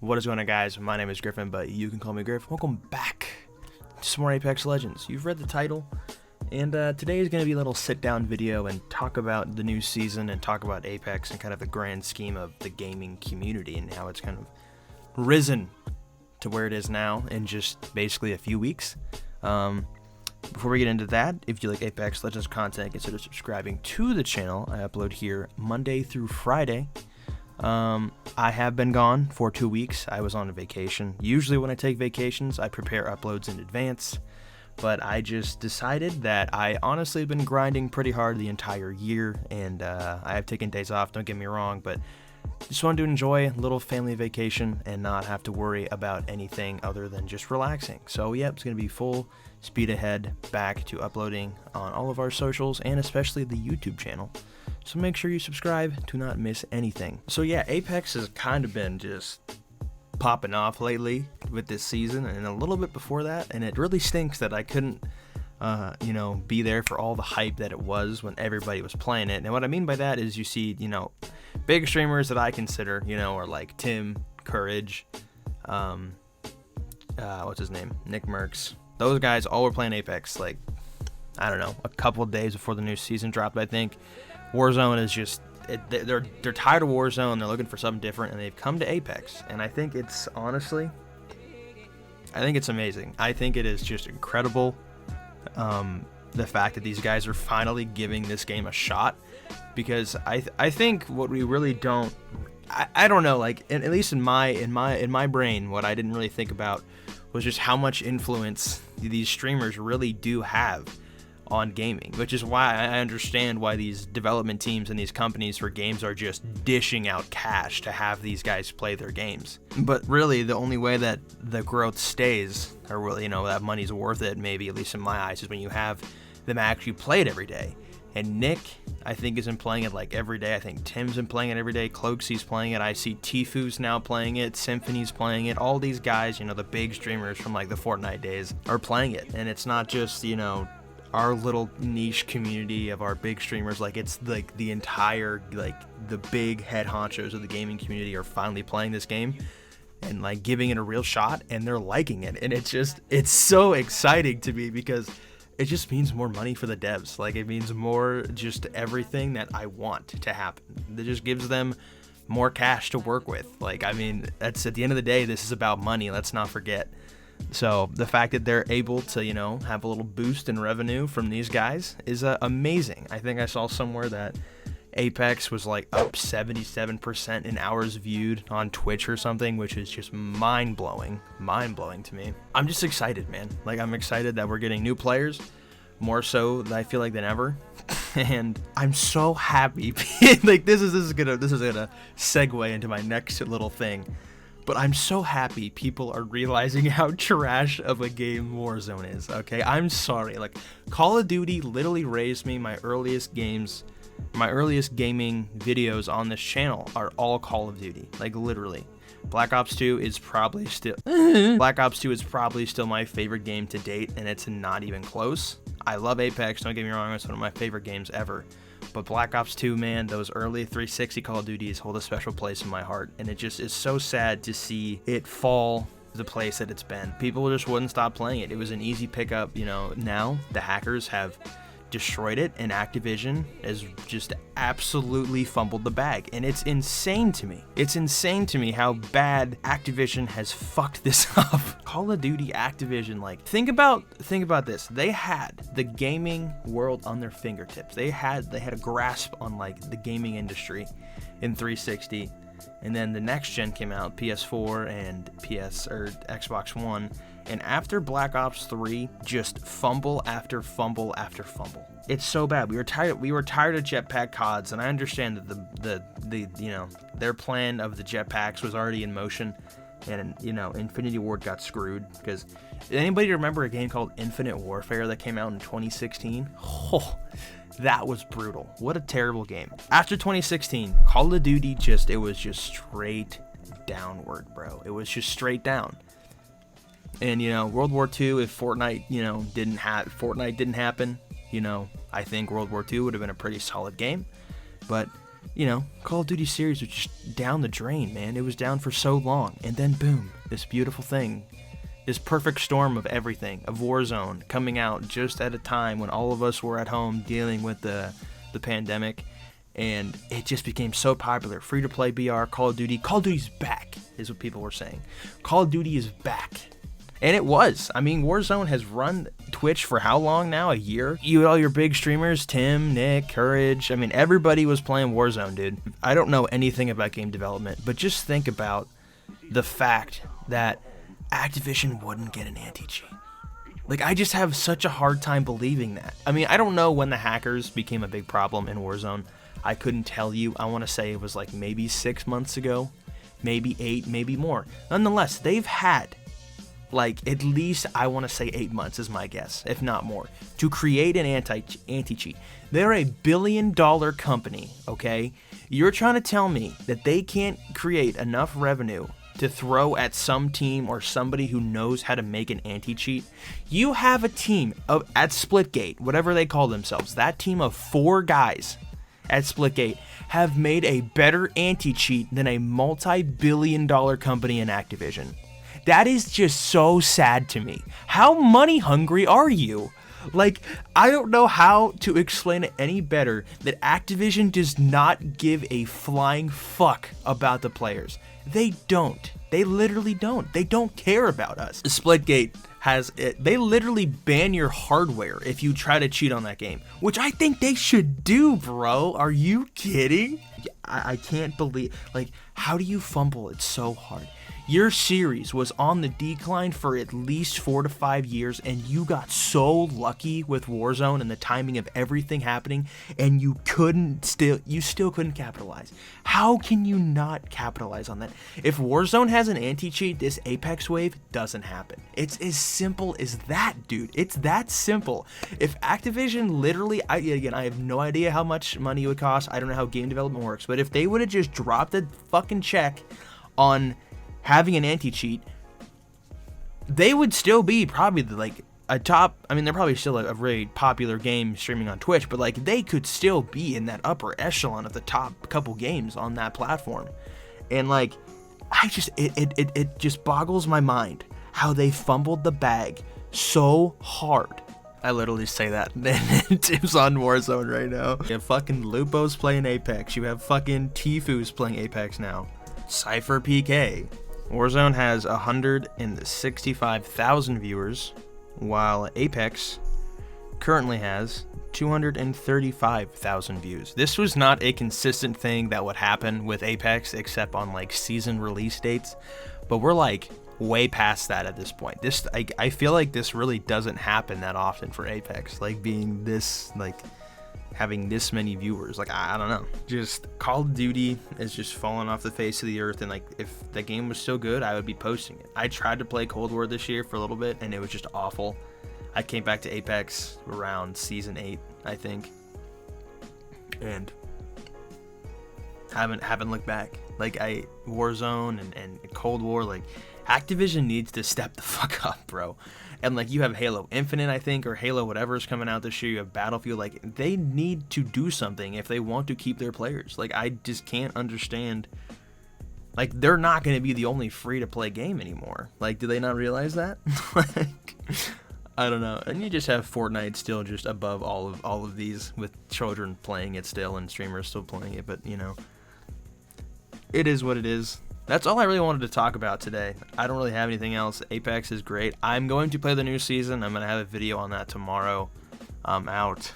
What is going on, guys? My name is Griffin, but you can call me Griff. Welcome back to some more Apex Legends. You've read the title, and today is going to be a little sit-down video and talk about the new season and talk about Apex and kind of the grand scheme of the gaming community and how it's kind of risen to where it is now in just basically a few weeks. Before we get into that, if you like Apex Legends content, consider subscribing to the channel. I upload here Monday through Friday. I have been gone for 2 weeks. I was on a vacation. Usually when I take vacations, I prepare uploads in advance, but I just decided that I honestly have been grinding pretty hard the entire year, and I have taken days off, don't get me wrong, but just wanted to enjoy a little family vacation and not have to worry about anything other than just relaxing. So yep, it's going to be full speed ahead back to uploading on all of our socials and especially the YouTube channel. So make sure you subscribe to not miss anything. So yeah, Apex has kind of been just popping off lately with this season and a little bit before that, and it really stinks that I couldn't be there for all the hype that it was when everybody was playing it. And what I mean by that is you see, big streamers that I consider, are like Tim, Courage, what's his name? Nick Merckx. Those guys all were playing Apex, like, I don't know, a couple of days before the new season dropped, I think. Warzone is just, they're tired of Warzone, they're looking for something different, and they've come to Apex. And I think it's, honestly, it's amazing. I think it is just incredible, the fact that these guys are finally giving this game a shot, because I think what we really don't, I don't know, like, at least in my brain, what I didn't really think about was just how much influence these streamers really do have on gaming, which is why I understand why these development teams and these companies for games are just dishing out cash to have these guys play their games. But really, the only way that the growth stays, or really, that money's worth it, maybe, at least in my eyes, is when you have them actually play it every day. And Nick, I think, has been playing it like every day. I think Tim's been playing it every day. Cloaksy's playing it. I see Tifu's now playing it. Symphony's playing it. All these guys, the big streamers from like the Fortnite days are playing it. And it's not just, our little niche community of our big streamers. Like, it's like the entire, like, the big head honchos of the gaming community are finally playing this game and like giving it a real shot, and they're liking it. And it's so exciting to me because it just means more money for the devs. Like, it means more just everything that I want to happen. It just gives them more cash to work with. Like, I mean, that's, at the end of the day, this is about money. Let's not forget. So the fact that they're able to, have a little boost in revenue from these guys is amazing. I think I saw somewhere that Apex was like up 77% in hours viewed on Twitch or something, which is just mind-blowing to me. I'm just excited, man. Like, I'm excited that we're getting new players, more so I feel like than ever. And I'm so happy. Like, this is gonna segue into my next little thing. But I'm so happy people are realizing how trash of a game Warzone is, okay? I'm sorry. Like, Call of Duty literally raised me. My earliest gaming videos on this channel are all Call of Duty. Like, literally. Black Ops 2 is probably still my favorite game to date, and it's not even close. I love Apex, don't get me wrong, it's one of my favorite games ever. But Black Ops 2, man, those early 360 Call of Duties hold a special place in my heart. And it just is so sad to see it fall the place that it's been. People just wouldn't stop playing it. It was an easy pickup, now the hackers have destroyed it, and Activision has just absolutely fumbled the bag. And it's insane to me. It's insane to me how bad Activision has fucked this up. Call of Duty, Activision, like, think about this. They had the gaming world on their fingertips. They had a grasp on like the gaming industry in 360. And then the next gen came out, PS4 and Xbox One. And after Black Ops 3, just fumble after fumble after fumble. It's so bad. We were tired of jetpack CODs, and I understand that their plan of the jetpacks was already in motion, and Infinity Ward got screwed. Because anybody remember a game called Infinite Warfare that came out in 2016? Oh, that was brutal. What a terrible game. After 2016, Call of Duty it was just straight downward, bro. It was just straight down. And World War II, if Fortnite didn't happen, I think World War II would have been a pretty solid game. But Call of Duty series was just down the drain, man. It was down for so long, and then boom, this beautiful thing, this perfect storm of everything, of Warzone coming out just at a time when all of us were at home dealing with the pandemic, and it just became so popular. Free to play BR, Call of Duty's back, is what people were saying. Call of Duty is back. And it was. I mean, Warzone has run Twitch for how long now? A year? You had all your big streamers, Tim, Nick, Courage. I mean, everybody was playing Warzone, dude. I don't know anything about game development, but just think about the fact that Activision wouldn't get an anti-cheat. Like, I just have such a hard time believing that. I mean, I don't know when the hackers became a big problem in Warzone. I couldn't tell you. I want to say it was like maybe 6 months ago, maybe 8, maybe more. Nonetheless, they've had like at least, I want to say 8 months is my guess, if not more, to create an anti-cheat. They're a $1 billion company, okay? You're trying to tell me that they can't create enough revenue to throw at some team or somebody who knows how to make an anti-cheat? You have a team at Splitgate, whatever they call themselves, that team of 4 guys at Splitgate have made a better anti-cheat than a multi-billion-dollar company in Activision. That is just so sad to me. How money hungry are you? Like, I don't know how to explain it any better that Activision does not give a flying fuck about the players. They don't. They literally don't. They don't care about us. Splitgate has it. They literally ban your hardware if you try to cheat on that game, which I think they should do, bro. Are you kidding? I can't believe, like, how do you fumble it so hard? Your series was on the decline for at least 4 to 5 years, and you got so lucky with Warzone and the timing of everything happening, and you still couldn't capitalize. How can you not capitalize on that? If Warzone has an anti-cheat, this Apex wave doesn't happen. It's as simple as that, dude. It's that simple. If Activision literally, I have no idea how much money it would cost. I don't know how game development works, but if they would have just dropped a fucking check on having an anti-cheat, they would still be probably like a top, I mean, they're probably still a really popular game streaming on Twitch, but like they could still be in that upper echelon of the top couple games on that platform. And like, it just boggles my mind how they fumbled the bag so hard. I literally say that. Tim's on Warzone right now. You have fucking Lupo's playing Apex. You have fucking Tifu's playing Apex now. Cypher PK. Warzone has 165,000 viewers, while Apex currently has 235,000 views. This was not a consistent thing that would happen with Apex except on like season release dates, but we're like way past that at this point. I feel like this really doesn't happen that often for Apex, like being this, like having this many viewers. Like, I don't know, just Call of Duty is just falling off the face of the earth, and like if the game was still good, I would be posting it. I tried to play Cold War this year for a little bit and it was just awful. I came back to Apex around season 8, I think, and haven't looked back. Like, Warzone and Cold War, like Activision needs to step the fuck up, bro. And like, you have Halo Infinite, I think, or Halo whatever is coming out this year. You have Battlefield. Like, they need to do something if they want to keep their players. Like, I just can't understand. Like, they're not going to be the only free-to-play game anymore. Like, do they not realize that? Like, I don't know. And you just have Fortnite still just above all of these, with children playing it still and streamers still playing it. But, you know, it is what it is. That's all I really wanted to talk about today. I don't really have anything else. Apex is great. I'm going to play the new season. I'm going to have a video on that tomorrow out.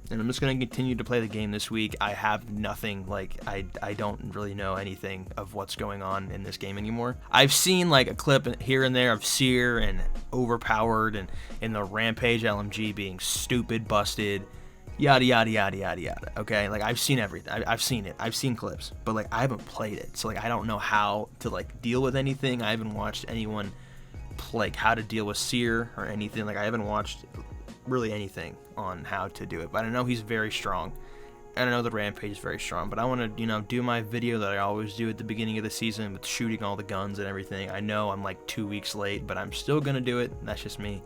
And I'm just going to continue to play the game this week. I have nothing, like, I don't really know anything of what's going on in this game anymore. I've seen, like, a clip here and there of Seer and Overpowered and the Rampage LMG being stupid, busted, yada, yada, yada, yada, yada, okay? Like, I've seen everything. I've seen it. I've seen clips. But, like, I haven't played it. So, like, I don't know how to, like, deal with anything. I haven't watched anyone, like, how to deal with Seer or anything. Like, I haven't watched really anything on how to do it. But I know he's very strong. And I know the Rampage is very strong. But I want to, you know, do my video that I always do at the beginning of the season with shooting all the guns and everything. I know I'm, like, 2 weeks late, but I'm still going to do it. That's just me.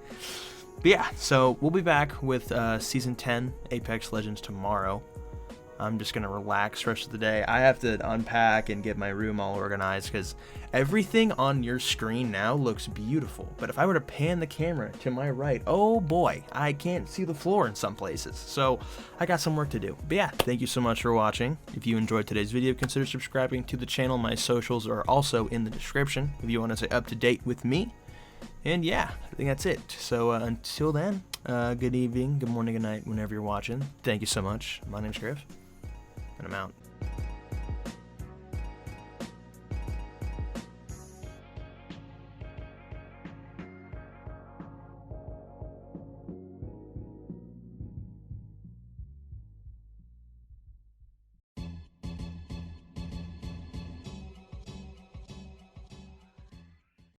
But yeah, so we'll be back with Season 10 Apex Legends tomorrow. I'm just going to relax the rest of the day. I have to unpack and get my room all organized because everything on your screen now looks beautiful. But if I were to pan the camera to my right, oh boy, I can't see the floor in some places. So I got some work to do. But yeah, thank you so much for watching. If you enjoyed today's video, consider subscribing to the channel. My socials are also in the description if you want to stay up to date with me. And yeah, I think that's it. So until then, good evening, good morning, good night, whenever you're watching. Thank you so much. My name's Griff, and I'm out.